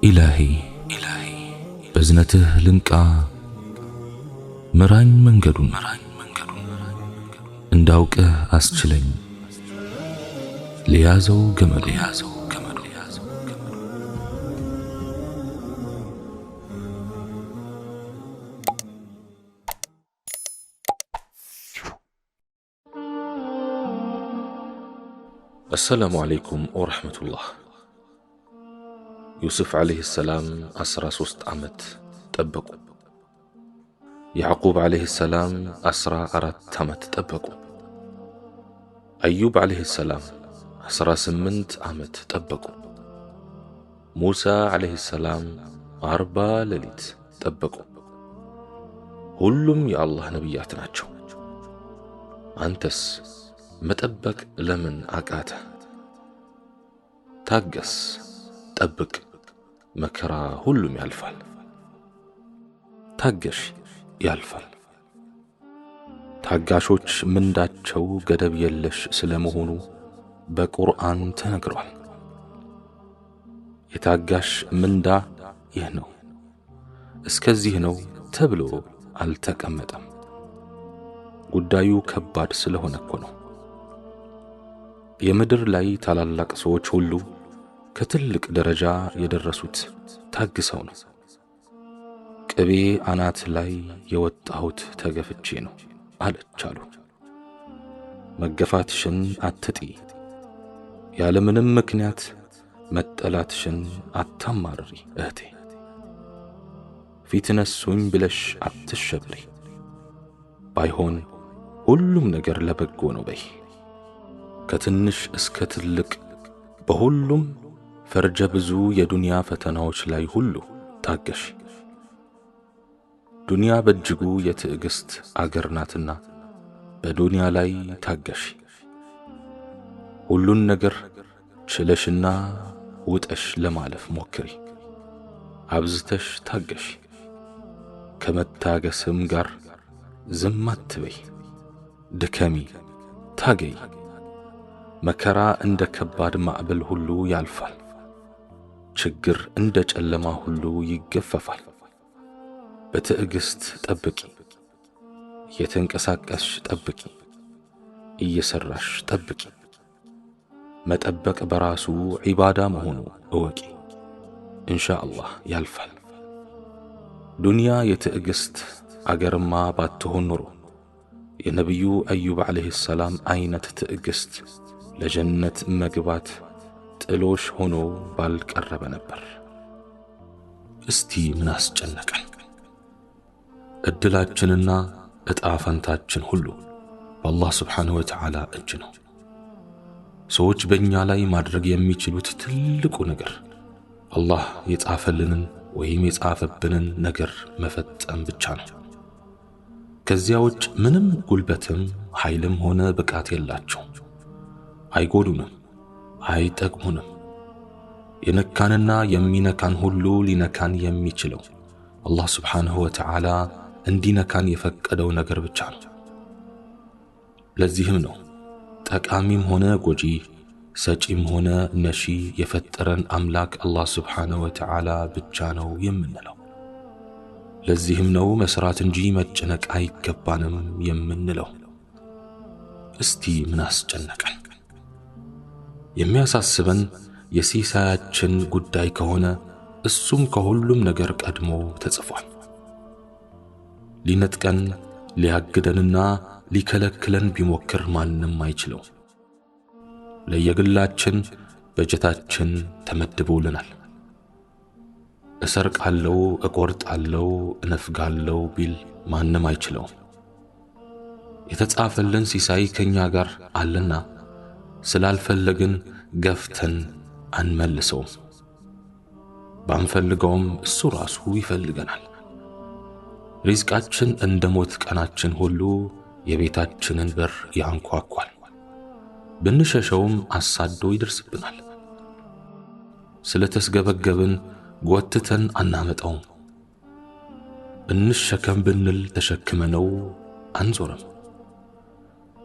إلهي بزنته لنكا مران منجدون انداوك أسجلين ليازو جمل السلام عليكم ورحمة الله. يوسف عليه السلام 13 ዓመት ጠበቁ። ያዕቁብ عليه السلام 14 ዓመት ጠበቁ። አዩብ عليه السلام 18 ዓመት ጠበቁ። ሙሳ عليه السلام 40 ሌሊት ጠበቁ። ሁሉም የአላህ ነቢያት ናቸው። አንተስ መጠበቅ ለምን አቃተ? ታገስ፣ ጠብቅ፣ መከራ ሁሉም ያልፋል። ታገሽ፣ ያልፋል። ታጋሾች ምንዳቸው ገደብ የለሽ ስለመሆኑ በቁርአን ተነግሯል። የታጋሽ ምንዳ ይህ ነው፣ እስከዚህ ነው ተብሎ አልተቀመጠም። ጉዳዩ ከባድ ስለሆነ እኮ ነው። የምድር ላይ ታላላቅ ሰዎች ሁሉ ከትልቅ ደረጃ የደረሱት ታግሰው ነው። ቅቤ አናት ላይ የወጣሁት ተገፍቼ ነው አለች አሉ። መገፋትሽን አትጢ፣ ያለምንም ምክንያት መጠላትሽን አታማርሪ እህቴ። ፊት ነሱኝ ብለሽ አትሸብሪ፣ ባይሆን ሁሉም ነገር ለበጎ ነው በይ። ከትንሽ እስከ ትልቅ በሁሉም ፈርጀ ብዙ የዱንያ ፈተናዎች ላይ ሁሉ ታገሽ። ዱንያ በእጅጉ የትዕግስት አገር ናትና በዱንያ ላይ ታገሽ። ሁሉን ነገር ችለሽና ውጠሽ ለማለፍ ሞክሪ። አብዝተሽ ታገሽ። ከመታገስም ጋር ዝም አትበይ። ድከሚ፣ ታገይ። መከራ እንደ ከባድ ማዕበል ሁሉ ያልፋል። ችግር እንደ ጨለማ ሁሉ ይገፈፋል። በትዕግስት ጠብቂ። እየተንቀሳቀስሽ ጠብቂ፣ እየሰራሽ ጠብቂ። መጠበቅ በራሱ ዒባዳ መሆኑ እወቂ። ኢንሻአላህ ያልፋል። ዱንያ የትዕግስት አገርማ ባትሆን ኖሮ የነቢዩ አዩብ عليه السلام አይነት ትዕግስት ለጀነት መግባት ጥሎሽ ሆኖ ባልቀረበ ነበር። እስቲ ምን አስጨነቀን? እድላችንና እጣ ፈንታችን ሁሉ በአላህ ስብሓንሁ ወተዓላ እጅ ነው። ሰዎች በእኛ ላይ ማድረግ የሚችሉት ትልቁ ነገር አላህ የጻፈልንን ወይም የጻፈብንን ነገር መፈጸም ብቻ ነው። ከዚያ ውጭ ምንም ጉልበትም ኃይልም ሆነ ብቃት የላቸው። አይጎዱንም፣ አይጠቅሙንም። የነካንና የሚነካን ሁሉ ሊነካን የሚችለው አላህ ስብሓንሁ ወተዓላ እንዲነካን የፈቀደው ነገር ብቻ ነው። ለዚህም ነው ጠቃሚም ሆነ ጎጂ፣ ሰጪም ሆነ ነሺ የፈጠረን አምላክ አላህ ስብሓንሁ ወተዓላ ብቻ ነው የምንለው። ለዚህም ነው መስራት እንጂ መጨነቅ አይገባንም የምንለው። እስቲ ምን አስጨነቀን? የሚያሳስበን የሲሳያችን ጉዳይ ከሆነ እሱም ከሁሉም ነገር ቀድሞ ተጽፏል። ሊነጥቀን ሊያግደንና ሊከለክለን ቢሞክር ማንም አይችለው። ለየግላችን በጀታችን ተመድቦልናል። እሰርቃለሁ፣ እቆርጣለሁ፣ እነፍጋለሁ ቢል ማንም አይችለው። የተጻፈልን ሲሳይ ከኛ ጋር አለና ስላልፈለግን ገፍተን አንመልሰውም። ባንፈልገውም እሱ ራሱ ይፈልገናል። ሪዝቃችን እንደ ሞት ቀናችን ሁሉ የቤታችንን በር ያንኳኳል። ብንሸሸውም አሳዶ ይደርስብናል። ስለተስገበገብን ጎትተን አናመጣውም። እንሸከም ብንል ተሸክመነው አንዞርም።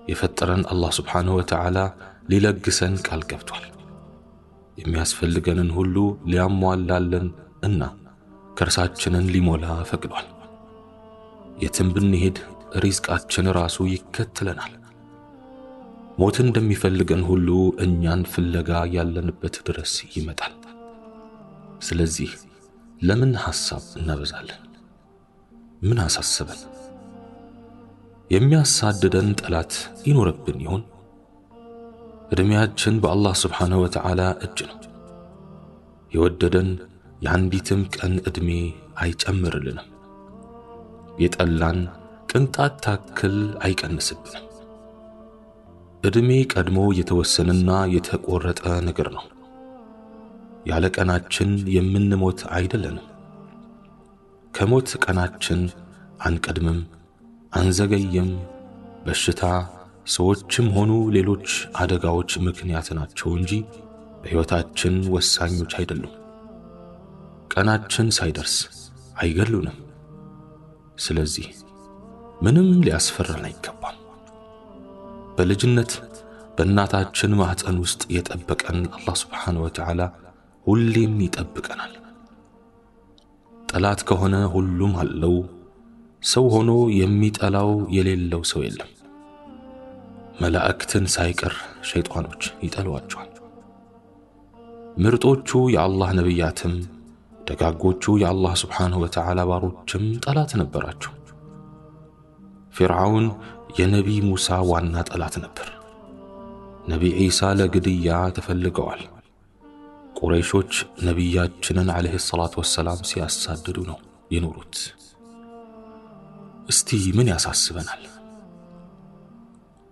የፈጠረን አላህ ስብሓንሁ ወተዓላ ሊለግሰን ቃል ገብቷል። የሚያስፈልገንን ሁሉ ሊያሟላልን እና ከርሳችንን ሊሞላ ፈቅዷል። የትም ብንሄድ ሪዝቃችን ራሱ ይከተለናል። ሞት እንደሚፈልገን ሁሉ እኛን ፍለጋ ያለንበት ድረስ ይመጣል። ስለዚህ ለምን ሐሳብ እናበዛለን? ምን አሳሰበን? የሚያሳድደን ጠላት ይኖርብን ይሆን? ዕድሜያችን በአላህ ስብሓንሁ ወተዓላ እጅ ነው። የወደደን የአንዲትም ቀን ዕድሜ አይጨምርልንም። የጠላን ቅንጣት ታክል አይቀንስብንም። ዕድሜ ቀድሞ የተወሰነና የተቆረጠ ነገር ነው። ያለ ቀናችን የምንሞት አይደለንም። ከሞት ቀናችን አንቀድምም፣ አንዘገይም። በሽታ፣ ሰዎችም ሆኑ ሌሎች አደጋዎች ምክንያት ናቸው እንጂ በሕይወታችን ወሳኞች አይደሉም። ቀናችን ሳይደርስ አይገሉንም። ስለዚህ ምንም ሊያስፈራን አይገባም። በልጅነት በእናታችን ማህፀን ውስጥ የጠበቀን አላህ ስብሓንሁ ወተዓላ ሁሌም ይጠብቀናል። ጠላት ከሆነ ሁሉም አለው። ሰው ሆኖ የሚጠላው የሌለው ሰው የለም። መላእክትን ሳይቀር ሸይጣኖች ይጠሏቸዋል። ምርጦቹ የአላህ ነቢያትም ደጋጎቹ የአላህ ስብሓንሁ ወተዓላ ባሮችም ጠላት ነበራቸው። ፊርዓውን የነቢይ ሙሳ ዋና ጠላት ነበር። ነቢይ ዒሳ ለግድያ ተፈልገዋል። ቁረይሾች ነቢያችንን ዓለይሂ ሰላቱ ወሰላም ሲያሳድዱ ነው የኖሩት። እስቲ ምን ያሳስበናል?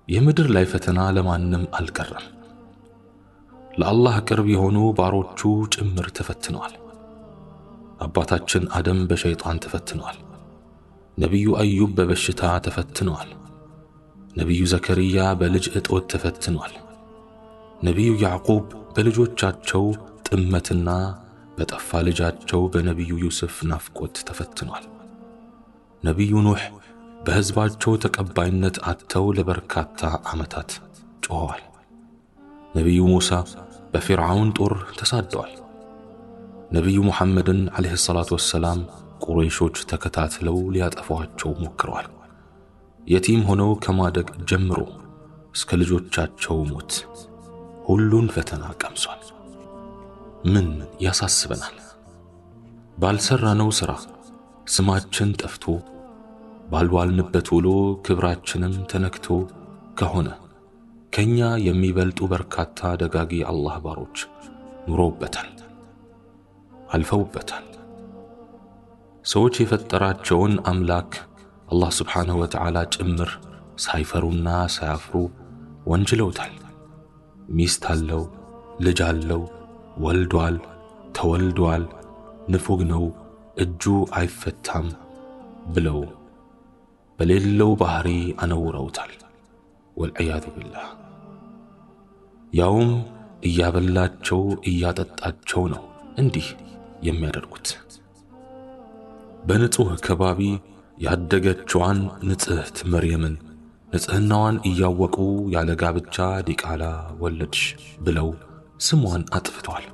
የምድር ላይ ፈተና ለማንም አልቀረም። ለአላህ ቅርብ የሆኑ ባሮቹ ጭምር ተፈትነዋል። አባታችን አደም በሸይጣን ተፈትነዋል። ነቢዩ አዩብ በበሽታ ተፈትነዋል። ነቢዩ ዘከርያ በልጅ እጦት ተፈትነዋል። ነቢዩ ያዕቁብ በልጆቻቸው ጥመትና በጠፋ ልጃቸው በነቢዩ ዩስፍ ናፍቆት ተፈትነዋል። ነቢዩ ኑሕ በሕዝባቸው ተቀባይነት አጥተው ለበርካታ ዓመታት ጮኸዋል። ነቢዩ ሙሳ በፊርዓውን ጦር ተሳደዋል። ነቢዩ ሙሐመድን ዓለይሂ ሰላቱ ወሰላም ቁረይሾች ተከታትለው ሊያጠፏቸው ሞክረዋል። የቲም ሆነው ከማደግ ጀምሮ እስከ ልጆቻቸው ሞት ሁሉን ፈተና ቀምሷል። ምን ያሳስበናል? ባልሰራነው ሥራ ስማችን ጠፍቶ ባልዋልንበት ውሎ ክብራችንም ተነክቶ ከሆነ ከኛ የሚበልጡ በርካታ ደጋጊ አላህ ባሮች ኑሮበታል፣ አልፈውበታል። ሰዎች የፈጠራቸውን አምላክ አላህ ስብሓንሁ ወተዓላ ጭምር ሳይፈሩና ሳያፍሩ ወንጅለውታል። ሚስት አለው፣ ልጅ አለው፣ ወልዷል፣ ተወልዷል፣ ንፉግ ነው፣ እጁ አይፈታም ብለው በሌለው ባህሪ አነውረውታል። ወልዕያዙ ቢላህ። ያውም እያበላቸው እያጠጣቸው ነው እንዲህ የሚያደርጉት። በንጹሕ ከባቢ ያደገችዋን ንጽሕት መርየምን ንጽሕናዋን እያወቁ ያለ ጋብቻ ዲቃላ ወለድሽ ብለው ስሟን አጥፍተዋል።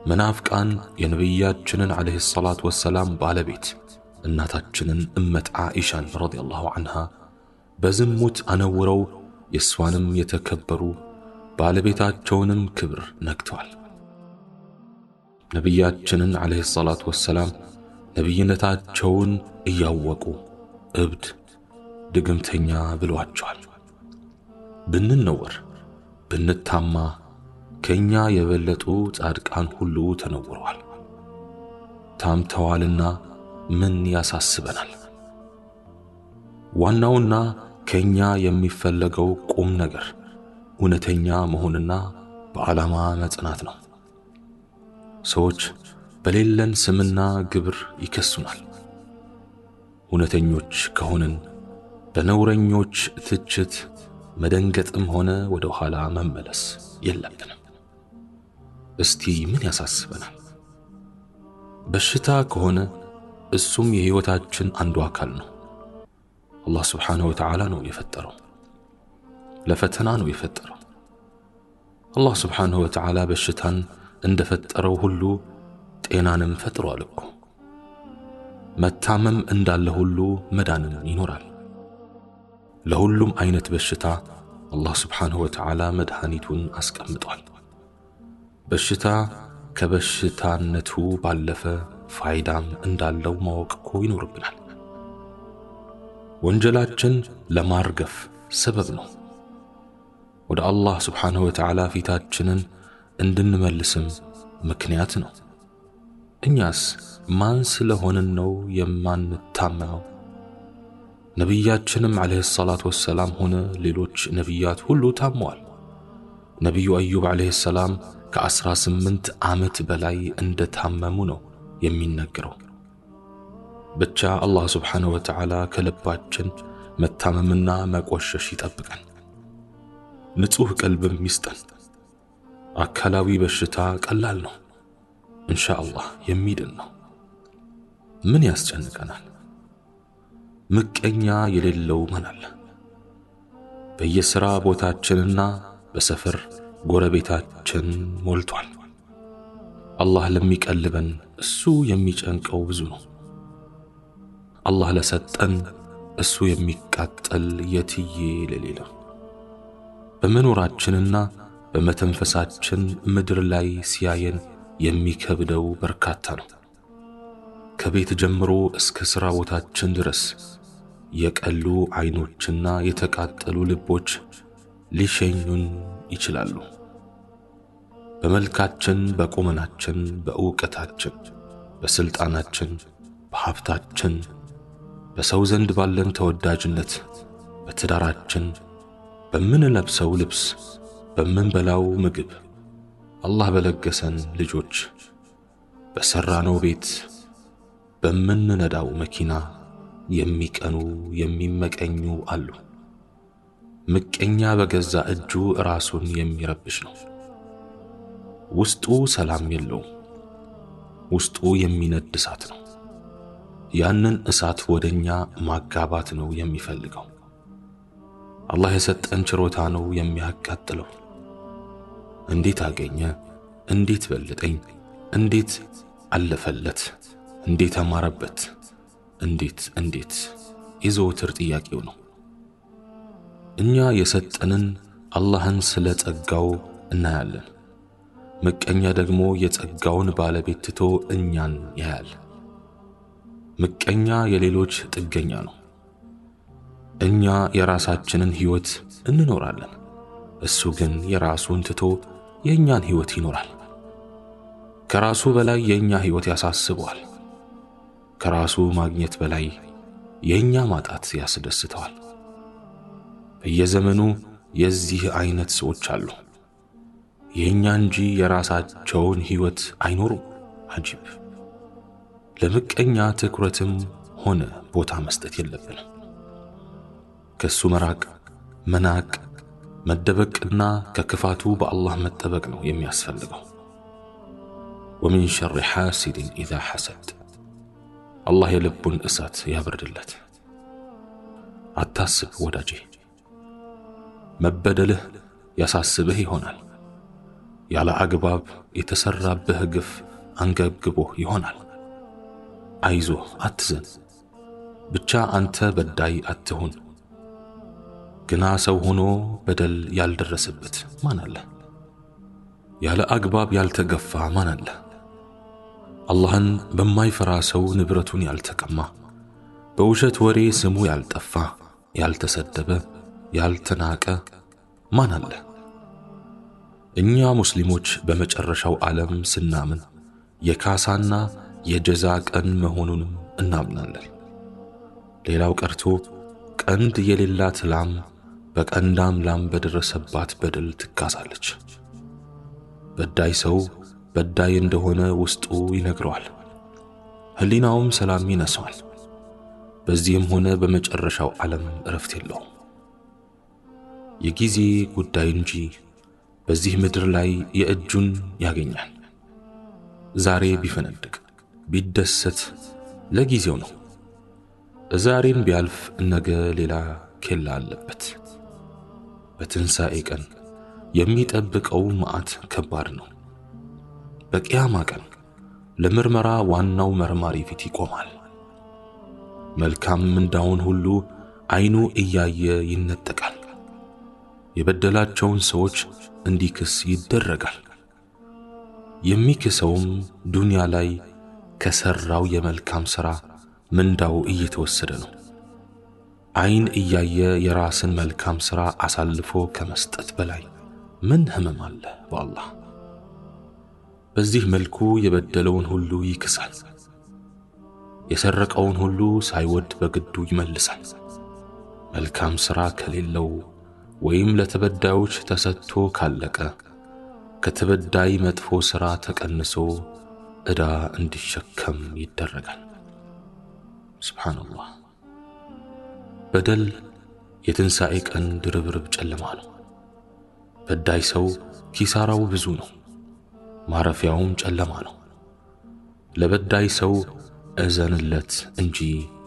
መናፍቃን የነቢያችንን ዓለይሂ ሰላቱ ወሰላም ባለቤት እናታችንን እመት ዓኢሻን ረዲየላሁ ዐንሃ በዝሙት አነውረው የእሷንም የተከበሩ ባለቤታቸውንም ክብር ነክተዋል። ነቢያችንን ዓለይሂ ሰላቱ ወሰላም ነቢይነታቸውን እያወቁ እብድ፣ ድግምተኛ ብለዋቸዋል። ብንነወር ብንታማ ከኛ የበለጡ ጻድቃን ሁሉ ተነውረዋል፣ ታምተዋልና ምን ያሳስበናል? ዋናውና ከኛ የሚፈለገው ቁም ነገር እውነተኛ መሆንና በዓላማ መጽናት ነው። ሰዎች በሌለን ስምና ግብር ይከሱናል። እውነተኞች ከሆንን በነውረኞች ትችት መደንገጥም ሆነ ወደ ኋላ መመለስ የለብንም። እስቲ ምን ያሳስበናል? በሽታ ከሆነ እሱም የሕይወታችን አንዱ አካል ነው። አላህ ስብሓንሁ ወተዓላ ነው የፈጠረው፣ ለፈተና ነው የፈጠረው። አላህ ስብሓንሁ ወተዓላ በሽታን እንደፈጠረው ሁሉ ጤናንም ፈጥሯል እኮ። መታመም እንዳለ ሁሉ መዳንም ይኖራል። ለሁሉም አይነት በሽታ አላህ ስብሓንሁ ወተዓላ መድኃኒቱን አስቀምጧል። በሽታ ከበሽታነቱ ባለፈ ፋይዳም እንዳለው ማወቅ እኮ ይኖርብናል። ወንጀላችን ለማርገፍ ሰበብ ነው። ወደ አላህ ስብሓንሁ ወተዓላ ፊታችንን እንድንመልስም ምክንያት ነው። እኛስ ማን ስለሆንን ነው የማንታመመው? ነቢያችንም ዓለይሂ ሰላቱ ወሰላም ሆነ ሌሎች ነቢያት ሁሉ ታመዋል። ነቢዩ አዩብ ዓለይሂ ሰላም ከ18 ዓመት በላይ እንደታመሙ ነው የሚነገረው። ብቻ አላህ ስብሓንሁ ወተዓላ ከልባችን መታመምና መቆሸሽ ይጠብቀን፣ ንጹሕ ቀልብም ይስጠን። አካላዊ በሽታ ቀላል ነው፣ ኢንሻአላህ የሚድን ነው። ምን ያስጨንቀናል? ምቀኛ የሌለው ማን አለ? በየሥራ ቦታችንና በሰፈር ጎረቤታችን ሞልቷል። አላህ ለሚቀልበን እሱ የሚጨንቀው ብዙ ነው። አላህ ለሰጠን እሱ የሚቃጠል የትዬ ለሌለ። በመኖራችንና በመተንፈሳችን ምድር ላይ ሲያየን የሚከብደው በርካታ ነው። ከቤት ጀምሮ እስከ ሥራ ቦታችን ድረስ የቀሉ አይኖችና የተቃጠሉ ልቦች ሊሸኙን ይችላሉ። በመልካችን፣ በቁመናችን፣ በእውቀታችን፣ በስልጣናችን፣ በሀብታችን፣ በሰው ዘንድ ባለን ተወዳጅነት፣ በትዳራችን፣ በምንለብሰው ልብስ፣ በምንበላው ምግብ፣ አላህ በለገሰን ልጆች፣ በሰራነው ቤት፣ በምንነዳው መኪና የሚቀኑ የሚመቀኙ አሉ። ምቀኛ በገዛ እጁ ራሱን የሚረብሽ ነው። ውስጡ ሰላም የለውም። ውስጡ የሚነድ እሳት ነው። ያንን እሳት ወደኛ ማጋባት ነው የሚፈልገው። አላህ የሰጠን ችሮታ ነው የሚያቃጥለው። እንዴት አገኘ? እንዴት በለጠኝ? እንዴት አለፈለት? እንዴት አማረበት? እንዴት የዘወትር ጥያቄው ነው። እኛ የሰጠንን አላህን ስለ ጸጋው እናያለን። ምቀኛ ደግሞ የጸጋውን ባለቤት ትቶ እኛን ያያል። ምቀኛ የሌሎች ጥገኛ ነው። እኛ የራሳችንን ሕይወት እንኖራለን፣ እሱ ግን የራሱን ትቶ የእኛን ሕይወት ይኖራል። ከራሱ በላይ የእኛ ሕይወት ያሳስበዋል። ከራሱ ማግኘት በላይ የእኛ ማጣት ያስደስተዋል። በየዘመኑ የዚህ አይነት ሰዎች አሉ። የእኛ እንጂ የራሳቸውን ሕይወት አይኖሩም። አጂብ! ለምቀኛ ትኩረትም ሆነ ቦታ መስጠት የለብንም። ከሱ መራቅ፣ መናቅ፣ መደበቅና ከክፋቱ በአላህ መጠበቅ ነው የሚያስፈልገው። ወሚን ሸሪ ሓሲድን ኢዛ ሐሰድ፣ አላህ የልቡን እሳት ያብርድለት። አታስብ ወዳጄ፣ መበደልህ ያሳስብህ ይሆናል። ያለ አግባብ የተሰራብህ ግፍ አንገብግቦህ ይሆናል። አይዞህ፣ አትዘን። ብቻ አንተ በዳይ አትሁን። ግና ሰው ሆኖ በደል ያልደረሰበት ማን አለ? ያለ አግባብ ያልተገፋ ማን አለ? አላህን በማይፈራ ሰው ንብረቱን ያልተቀማ፣ በውሸት ወሬ ስሙ ያልጠፋ፣ ያልተሰደበ፣ ያልተናቀ ማን አለ? እኛ ሙስሊሞች በመጨረሻው ዓለም ስናምን የካሳና የጀዛ ቀን መሆኑንም እናምናለን። ሌላው ቀርቶ ቀንድ የሌላት ላም በቀንዳም ላም በደረሰባት በደል ትካሳለች። በዳይ ሰው በዳይ እንደሆነ ውስጡ ይነግረዋል፣ ህሊናውም ሰላም ይነሳዋል። በዚህም ሆነ በመጨረሻው ዓለም እረፍት የለውም። የጊዜ ጉዳይ እንጂ በዚህ ምድር ላይ የእጁን ያገኛል። ዛሬ ቢፈነድቅ ቢደሰት ለጊዜው ነው። ዛሬን ቢያልፍ ነገ ሌላ ኬላ አለበት። በትንሣኤ ቀን የሚጠብቀው መዓት ከባድ ነው። በቂያማ ቀን ለምርመራ ዋናው መርማሪ ፊት ይቆማል። መልካም ምንዳውን ሁሉ አይኑ እያየ ይነጠቃል። የበደላቸውን ሰዎች እንዲክስ ይደረጋል። የሚክሰውም ዱንያ ላይ ከሰራው የመልካም ሥራ ምንዳው እየተወሰደ ነው። አይን እያየ የራስን መልካም ሥራ አሳልፎ ከመስጠት በላይ ምን ህመም አለ በአላህ። በዚህ መልኩ የበደለውን ሁሉ ይክሳል። የሰረቀውን ሁሉ ሳይወድ በግዱ ይመልሳል። መልካም ሥራ ከሌለው ወይም ለተበዳዮች ተሰጥቶ ካለቀ ከተበዳይ መጥፎ ሥራ ተቀንሶ ዕዳ እንዲሸከም ይደረጋል። ሱብሓነላህ። በደል የትንሣኤ ቀን ድርብርብ ጨለማ ነው። በዳይ ሰው ኪሳራው ብዙ ነው፣ ማረፊያውም ጨለማ ነው። ለበዳይ ሰው እዘንለት እንጂ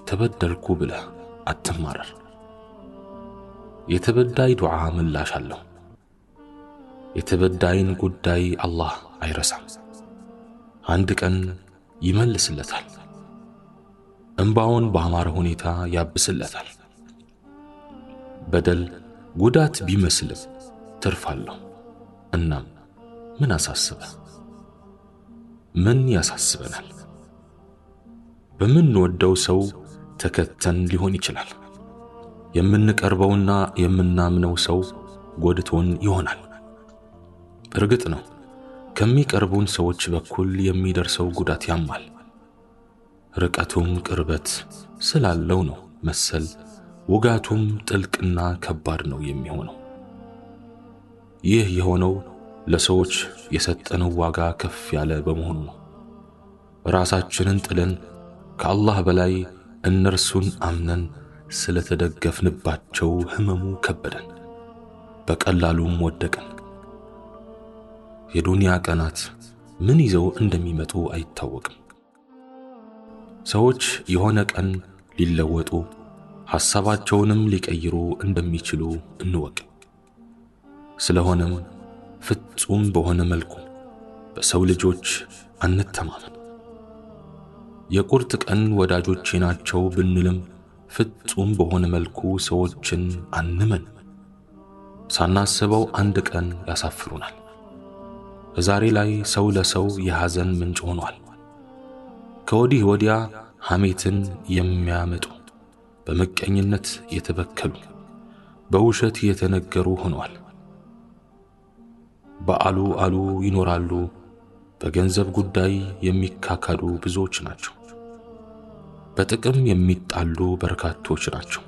ተበደልኩ ብለህ አትማረር። የተበዳይ ዱዓ ምላሽ አለው። የተበዳይን ጉዳይ አላህ አይረሳም። አንድ ቀን ይመልስለታል። እንባውን በአማረ ሁኔታ ያብስለታል። በደል ጉዳት ቢመስልም ትርፍ አለው። እናም ምን አሳስበ? ምን ያሳስበናል? በምንወደው ሰው ተከተን ሊሆን ይችላል። የምንቀርበውና የምናምነው ሰው ጎድቶን ይሆናል። እርግጥ ነው ከሚቀርቡን ሰዎች በኩል የሚደርሰው ጉዳት ያማል። ርቀቱም ቅርበት ስላለው ነው መሰል ውጋቱም ጥልቅና ከባድ ነው የሚሆነው። ይህ የሆነው ለሰዎች የሰጠነው ዋጋ ከፍ ያለ በመሆኑ ነው። ራሳችንን ጥለን ከአላህ በላይ እነርሱን አምነን ስለተደገፍንባቸው ህመሙ ከበደን፣ በቀላሉም ወደቅን። የዱንያ ቀናት ምን ይዘው እንደሚመጡ አይታወቅም። ሰዎች የሆነ ቀን ሊለወጡ ሐሳባቸውንም ሊቀይሩ እንደሚችሉ እንወቅ። ስለሆነም ፍጹም በሆነ መልኩ በሰው ልጆች አንተማመን። የቁርጥ ቀን ወዳጆቼ ናቸው ብንልም ፍጹም በሆነ መልኩ ሰዎችን አንመን። ሳናስበው አንድ ቀን ያሳፍሩናል። ዛሬ ላይ ሰው ለሰው የሐዘን ምንጭ ሆኗል። ከወዲህ ወዲያ ሐሜትን የሚያመጡ፣ በመቀኝነት የተበከሉ፣ በውሸት የተነገሩ ሆነዋል። በአሉ አሉ ይኖራሉ። በገንዘብ ጉዳይ የሚካካዱ ብዙዎች ናቸው። በጥቅም የሚጣሉ በርካቶች ናቸው።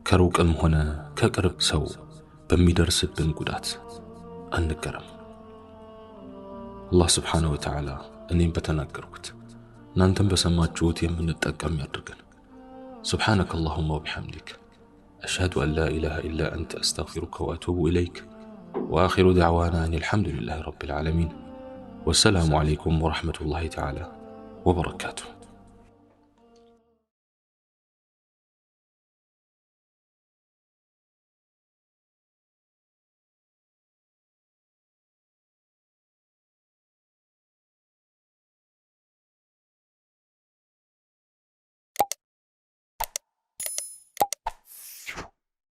ከሩቅም ሆነ ከቅርብ ሰው በሚደርስብን ጉዳት አንገረም። አላህ ስብሓነሁ ወተዓላ እኔም በተናገርኩት እናንተም በሰማችሁት የምንጠቀም ያድርገን። سبحانك اللهم وبحمدك أشهد أن لا إله إلا أنت أستغفرك وأتوب إليك وآخر دعوانا أن الحمد لله رب العالمين والسلام عليكم ورحمة الله تعالى وبركاته.